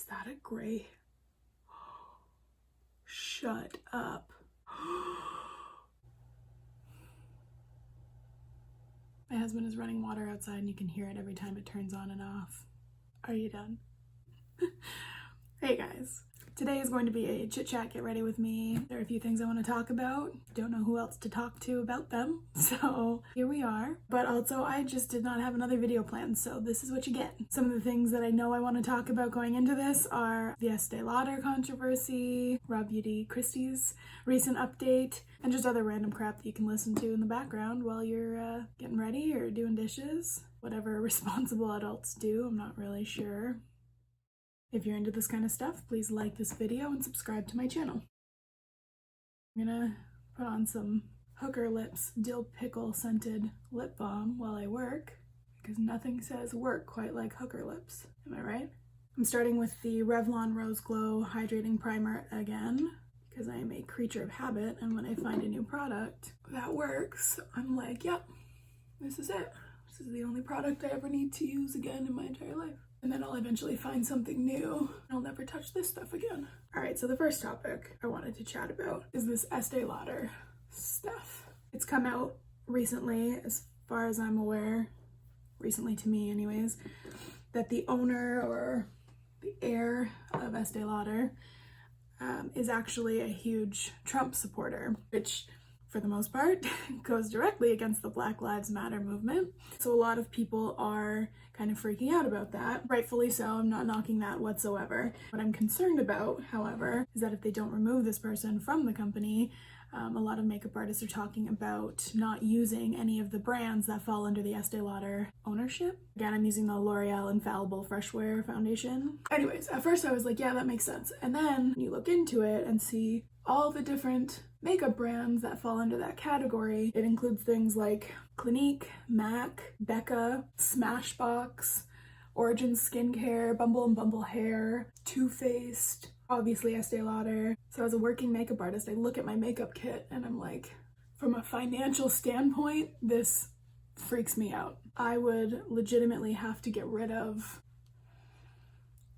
Is that a gray? Shut up. My husband is running water outside and you can hear it every time it turns on and off. Are you done? Hey guys. Today is going to be a chit chat, get ready with me. There are a few things I want to talk about. Don't know who else to talk to about them. So here we are. But also I just did not have another video planned, so this is what you get. Some of the things that I know I want to talk about going into this are the Estée Lauder controversy, Beauty Christie's recent update, and just other random crap that you can listen to in the background while you're getting ready or doing dishes. Whatever responsible adults do, I'm not really sure. If you're into this kind of stuff, please like this video and subscribe to my channel. I'm gonna put on some Hooker Lips dill pickle scented lip balm while I work, because nothing says work quite like Hooker Lips. Am I right? I'm starting with the Revlon Rose Glow Hydrating Primer again, because I am a creature of habit, and when I find a new product that works, I'm like, yep, this is it. This is the only product I ever need to use again in my entire life. And then I'll eventually find something new. I'll never touch this stuff again. All right, so the first topic I wanted to chat about is this Estée Lauder stuff. It's come out recently, as far as I'm aware, recently to me anyways, that the owner or the heir of Estée Lauder is actually a huge Trump supporter, which for the most part goes directly against the Black Lives Matter movement. So a lot of people are kind of freaking out about that. Rightfully so, I'm not knocking that whatsoever. What I'm concerned about, however, is that if they don't remove this person from the company, a lot of makeup artists are talking about not using any of the brands that fall under the Estée Lauder ownership. Again, I'm using the L'Oreal Infallible Fresh Wear foundation. Anyways, at first I was like, yeah, that makes sense. And then you look into it and see all the different makeup brands that fall under that category. It includes things like Clinique, MAC, Becca, Smashbox, Origin Skincare, Bumble and Bumble Hair, Too Faced, obviously Estée Lauder. So as a working makeup artist, I look at my makeup kit and I'm like, from a financial standpoint, this freaks me out. I would legitimately have to get rid of,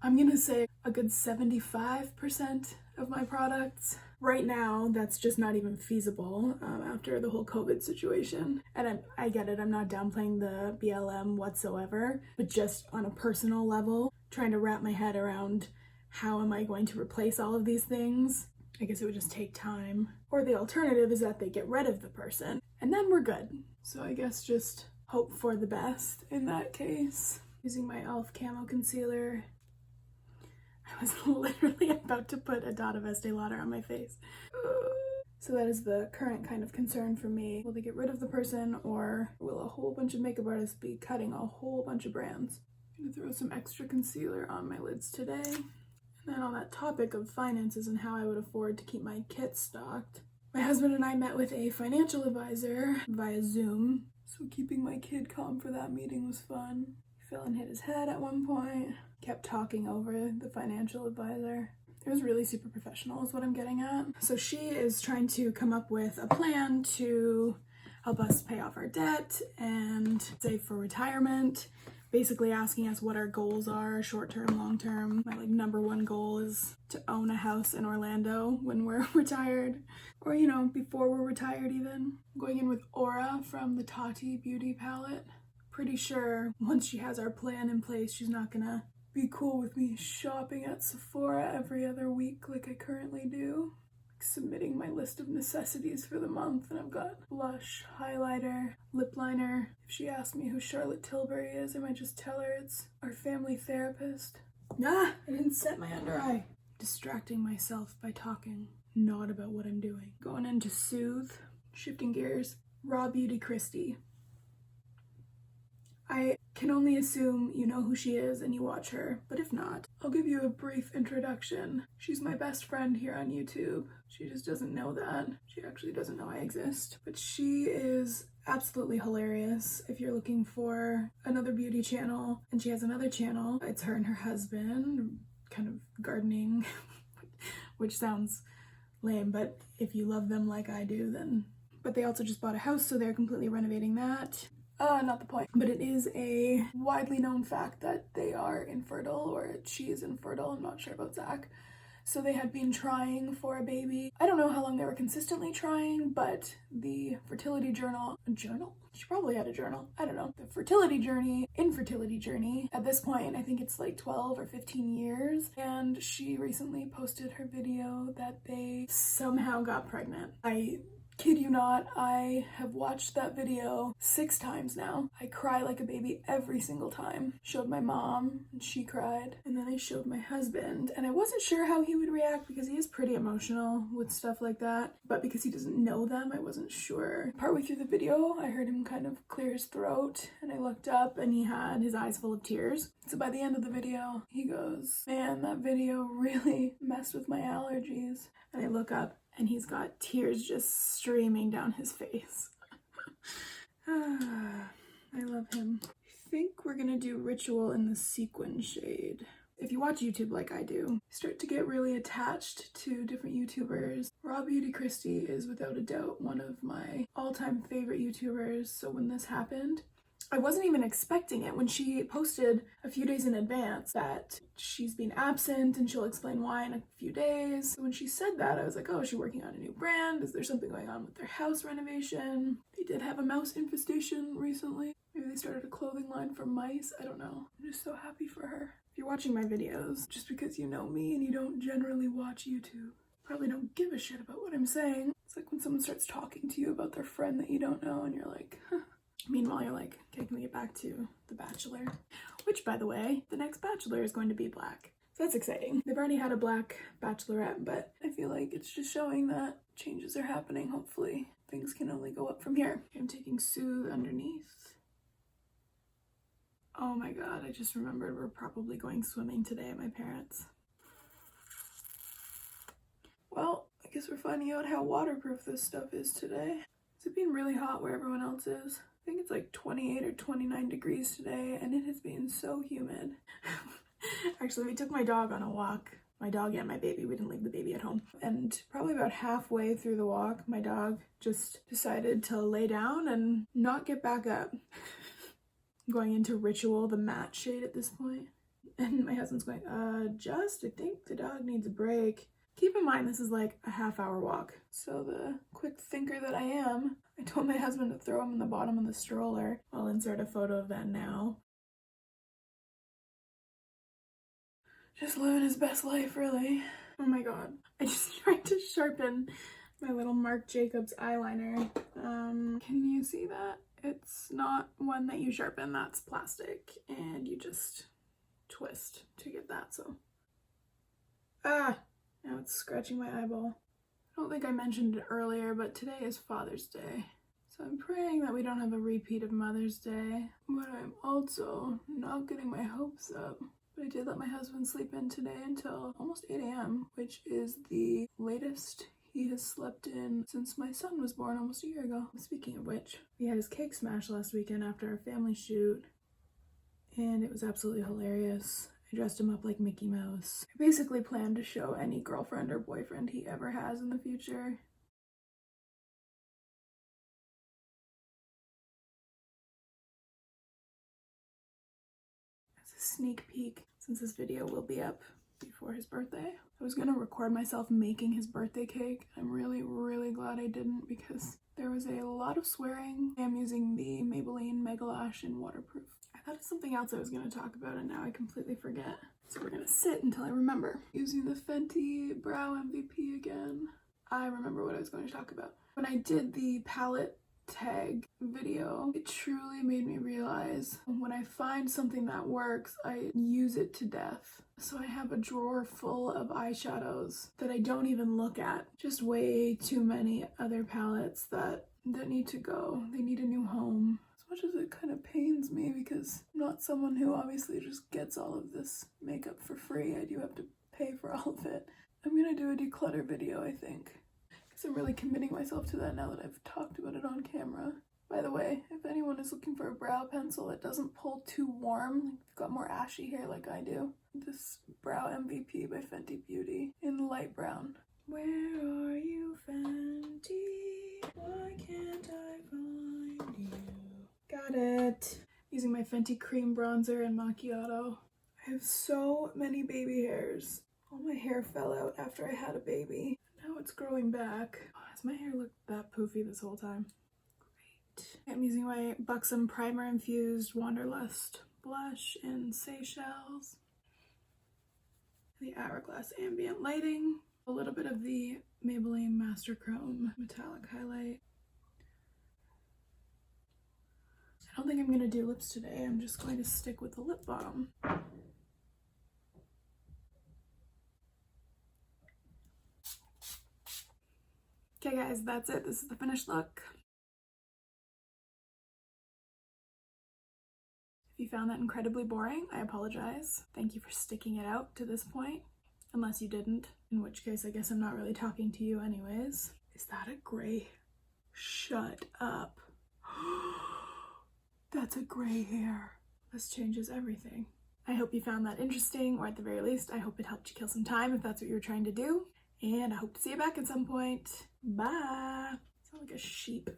I'm gonna say a good 75% of my products. Right now, that's just not even feasible after the whole COVID situation. And I get it, I'm not downplaying the BLM whatsoever, but just on a personal level, trying to wrap my head around how am I going to replace all of these things? I guess it would just take time. Or the alternative is that they get rid of the person, and then we're good. So I guess just hope for the best in that case. Using my e.l.f. Camo Concealer. I was literally about to put a dot of Estée Lauder on my face. So that is the current kind of concern for me. Will they get rid of the person, or will a whole bunch of makeup artists be cutting a whole bunch of brands? I'm gonna throw some extra concealer on my lids today. And then on that topic of finances and how I would afford to keep my kit stocked, my husband and I met with a financial advisor via Zoom. So keeping my kid calm for that meeting was fun. He fell and hit his head at one point. Kept talking over the financial advisor. It was really super professional is what I'm getting at. So she is trying to come up with a plan to help us pay off our debt and save for retirement. Basically asking us what our goals are, short-term, long-term. My number one goal is to own a house in Orlando when we're retired. Or, you know, before we're retired even. I'm going in with Aurra from the Tati Beauty palette. Pretty sure once she has our plan in place, she's not gonna be cool with me shopping at Sephora every other week like I currently do. Submitting my list of necessities for the month, and I've got blush, highlighter, lip liner. If she asks me who Charlotte Tilbury is, I might just tell her it's our family therapist. Ah, I didn't set my under eye. Distracting myself by talking, not about what I'm doing. Going in to soothe, shifting gears, Beauty Christie. I can only assume you know who she is and you watch her, but if not, I'll give you a brief introduction. She's my best friend here on YouTube. She just doesn't know that. She actually doesn't know I exist. But she is absolutely hilarious. If you're looking for another beauty channel, and she has another channel, it's her and her husband, kind of gardening, which sounds lame, but if you love them like I do, then... But they also just bought a house, so they're completely renovating that. Not the point. But it is a widely known fact that they are infertile, or she is infertile. I'm not sure about Zach. So they had been trying for a baby. I don't know how long they were consistently trying, but the fertility journal? She probably had a journal. I don't know. The infertility journey, at this point, I think it's like 12 or 15 years. And she recently posted her video that they somehow got pregnant. I kid you not, I have watched that video 6 times now. I cry like a baby every single time. Showed my mom and she cried, and then I showed my husband, and I wasn't sure how he would react because he is pretty emotional with stuff like that, but because he doesn't know them, I wasn't sure. Partway through the video, I heard him kind of clear his throat, and I looked up and he had his eyes full of tears. So by the end of the video, he goes, "Man, that video really messed with my allergies." And I look up and he's got tears just streaming down his face. I love him. I think we're gonna do Ritual in the sequin shade. If you watch YouTube like I do, you start to get really attached to different YouTubers. Beauty Christie is without a doubt one of my all-time favorite YouTubers, so when this happened, I wasn't even expecting it. When she posted a few days in advance that she's been absent and she'll explain why in a few days. So when she said that, I was like, oh, is she working on a new brand? Is there something going on with their house renovation? They did have a mouse infestation recently. Maybe they started a clothing line for mice. I don't know. I'm just so happy for her. If you're watching my videos, just because you know me and you don't generally watch YouTube, probably don't give a shit about what I'm saying. It's like when someone starts talking to you about their friend that you don't know and you're like, huh. Meanwhile, you're like, okay, can we get back to The Bachelor? Which, by the way, the next Bachelor is going to be black. So that's exciting. They've already had a black Bachelorette, but I feel like it's just showing that changes are happening, hopefully. Things can only go up from here. I'm taking Soothe underneath. Oh my god, I just remembered we're probably going swimming today at my parents'. Well, I guess we're finding out how waterproof this stuff is today. Has it been really hot where everyone else is? I think it's like 28 or 29 degrees today, and it has been so humid. Actually, we took my dog on a walk. My dog and my baby. We didn't leave the baby at home. And probably about halfway through the walk, my dog just decided to lay down and not get back up. I'm going into Ritual, the matte shade at this point. And my husband's going, I think the dog needs a break. Keep in mind, this is like a half-hour walk. So the quick thinker that I am, I told my husband to throw him in the bottom of the stroller. I'll insert a photo of that now. Just living his best life, really. Oh my god. I just tried to sharpen my little Marc Jacobs eyeliner. Can you see that? It's not one that you sharpen, that's plastic. And you just twist to get that, so. Now it's scratching my eyeball. I don't think I mentioned it earlier, but today is Father's Day. So I'm praying that we don't have a repeat of Mother's Day. But I'm also not getting my hopes up. But I did let my husband sleep in today until almost 8 a.m., which is the latest he has slept in since my son was born almost a year ago. Speaking of which, we had his cake smash last weekend after our family shoot, and it was absolutely hilarious. I dressed him up like Mickey Mouse. I basically plan to show any girlfriend or boyfriend he ever has in the future. As a sneak peek, since this video will be up before his birthday, I was gonna record myself making his birthday cake. I'm really, really glad I didn't because there was a lot of swearing. I'm using the Maybelline Mega Lash in waterproof. I thought of something else I was going to talk about and now I completely forget. So we're going to sit until I remember. Using the Fenty Brow MVP again. I remember what I was going to talk about. When I did the palette tag video, it truly made me realize when I find something that works, I use it to death. So I have a drawer full of eyeshadows that I don't even look at. Just way too many other palettes that need to go. They need a new home. Much as it kind of pains me because I'm not someone who obviously just gets all of this makeup for free. I do have to pay for all of it. I'm gonna do a declutter video, I think, because I'm really committing myself to that now that I've talked about it on camera. By the way, if anyone is looking for a brow pencil that doesn't pull too warm, like you've got more ashy hair like I do, this Brow MVP by Fenty Beauty in light brown. Where are you, Fenty? Why can't I find you? God got it. Using my Fenty Cream Bronzer and Macchiato. I have so many baby hairs. All my hair fell out after I had a baby. Now it's growing back. Has my hair looked that poofy this whole time? Great. I'm using my Buxom Primer Infused Wanderlust blush in Seychelles. The Hourglass Ambient Lighting. A little bit of the Maybelline Master Chrome Metallic Highlight. I don't think I'm going to do lips today. I'm just going to stick with the lip balm. Okay guys, that's it. This is the finished look. If you found that incredibly boring, I apologize. Thank you for sticking it out to this point. Unless you didn't, in which case I guess I'm not really talking to you anyways. Is that a gray? Shut up. That's a gray hair. This changes everything. I hope you found that interesting, or at the very least, I hope it helped you kill some time if that's what you were trying to do. And I hope to see you back at some point. Bye. Sound like a sheep.